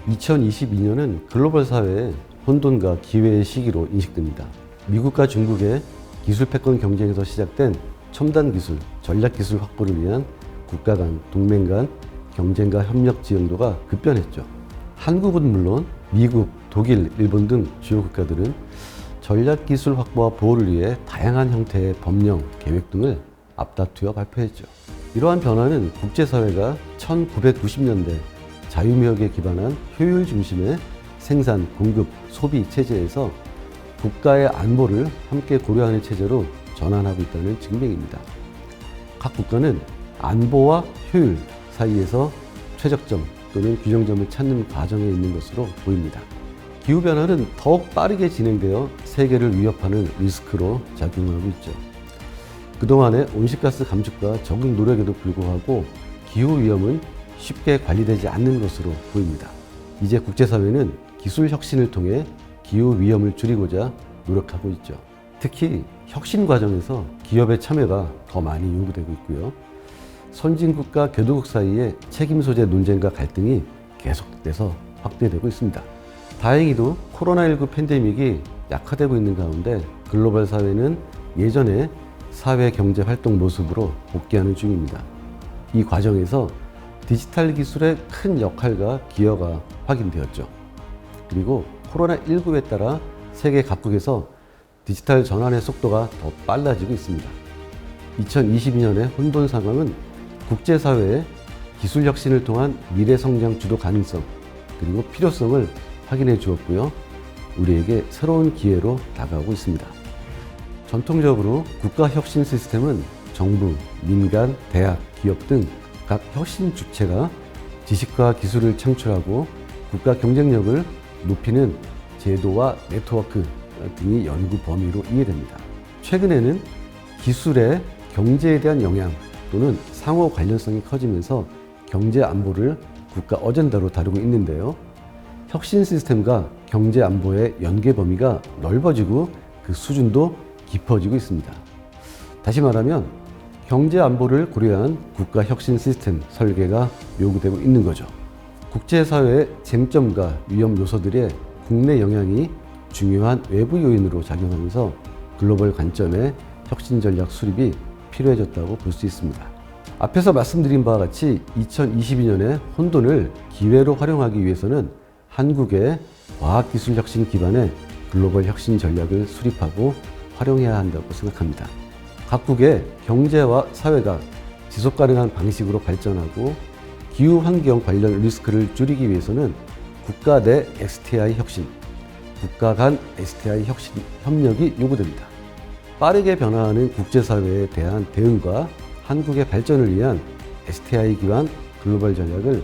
2022년은 글로벌 사회의 혼돈과 기회의 시기로 인식됩니다. 미국과 중국의 기술 패권 경쟁에서 시작된 첨단 기술, 전략 기술 확보를 위한 국가 간, 동맹 간 경쟁과 협력 지형도가 급변했죠. 한국은 물론 미국, 독일, 일본 등 주요 국가들은 전략 기술 확보와 보호를 위해 다양한 형태의 법령, 계획 등을 앞다투어 발표했죠. 이러한 변화는 국제사회가 1990년대 자유무역에 기반한 효율 중심의 생산, 공급, 소비 체제에서 국가의 안보를 함께 고려하는 체제로 전환하고 있다는 증명입니다. 각 국가는 안보와 효율 사이에서 최적점 또는 균형점을 찾는 과정에 있는 것으로 보입니다. 기후변화는 더욱 빠르게 진행되어 세계를 위협하는 리스크로 작용하고 있죠. 그동안의 온실가스 감축과 적응 노력에도 불구하고 기후위험은 쉽게 관리되지 않는 것으로 보입니다. 이제 국제사회는 기술 혁신을 통해 기후위험을 줄이고자 노력하고 있죠. 특히 혁신 과정에서 기업의 참여가 더 많이 요구되고 있고요. 선진국과 개도국 사이의 책임 소재 논쟁과 갈등이 계속돼서 확대되고 있습니다. 다행히도 코로나19 팬데믹이 약화되고 있는 가운데 글로벌 사회는 예전의 사회 경제 활동 모습으로 복귀하는 중입니다. 이 과정에서 디지털 기술의 큰 역할과 기여가 확인되었죠. 그리고 코로나19에 따라 세계 각국에서 디지털 전환의 속도가 더 빨라지고 있습니다. 2022년의 혼돈 상황은 국제사회의 기술 혁신을 통한 미래 성장 주도 가능성 그리고 필요성을 확인해 주었고요. 우리에게 새로운 기회로 다가오고 있습니다. 전통적으로 국가 혁신 시스템은 정부, 민간, 대학, 기업 등 각 혁신 주체가 지식과 기술을 창출하고 국가 경쟁력을 높이는 제도와 네트워크 등이 연구 범위로 이해됩니다. 최근에는 기술의 경제에 대한 영향 또는 상호 관련성이 커지면서 경제 안보를 국가 어젠다로 다루고 있는데요. 혁신 시스템과 경제 안보의 연계 범위가 넓어지고 그 수준도 깊어지고 있습니다. 다시 말하면 경제 안보를 고려한 국가 혁신 시스템 설계가 요구되고 있는 거죠. 국제사회의 쟁점과 위험 요소들의 국내 영향이 중요한 외부 요인으로 작용하면서 글로벌 관점의 혁신 전략 수립이 필요해졌다고 볼 수 있습니다. 앞에서 말씀드린 바와 같이 2022년의 혼돈을 기회로 활용하기 위해서는 한국의 과학기술 혁신 기반의 글로벌 혁신 전략을 수립하고 활용해야 한다고 생각합니다. 각국의 경제와 사회가 지속가능한 방식으로 발전하고 기후환경 관련 리스크를 줄이기 위해서는 국가 내 STI 혁신, 국가 간 STI 혁신 협력이 요구됩니다. 빠르게 변화하는 국제사회에 대한 대응과 한국의 발전을 위한 STI 기반 글로벌 전략을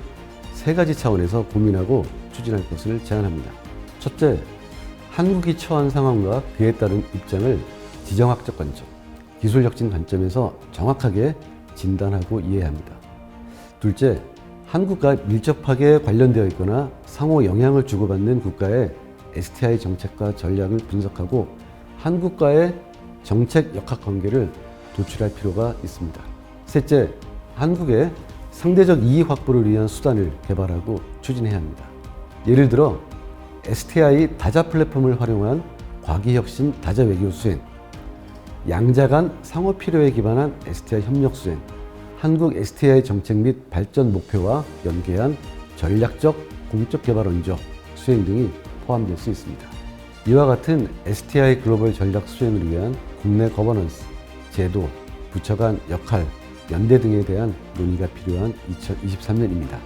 세 가지 차원에서 고민하고 추진할 것을 제안합니다. 첫째, 한국이 처한 상황과 그에 따른 입장을 지정학적 관점, 기술혁신 관점에서 정확하게 진단하고 이해합니다. 둘째, 한국과 밀접하게 관련되어 있거나 상호 영향을 주고받는 국가의 STI 정책과 전략을 분석하고 한국과의 정책 역학관계를 도출할 필요가 있습니다. 셋째, 한국의 상대적 이익 확보를 위한 수단을 개발하고 추진해야 합니다. 예를 들어 STI 다자 플랫폼을 활용한 과기혁신 다자 외교 수행, 양자 간 상호 필요에 기반한 STI 협력 수행, 한국 STI 정책 및 발전 목표와 연계한 전략적 공적 개발 원조 수행 등이 포함될 수 있습니다. 이와 같은 STI 글로벌 전략 수행을 위한 국내 거버넌스, 제도, 부처 간 역할, 연대 등에 대한 논의가 필요한 2023년입니다.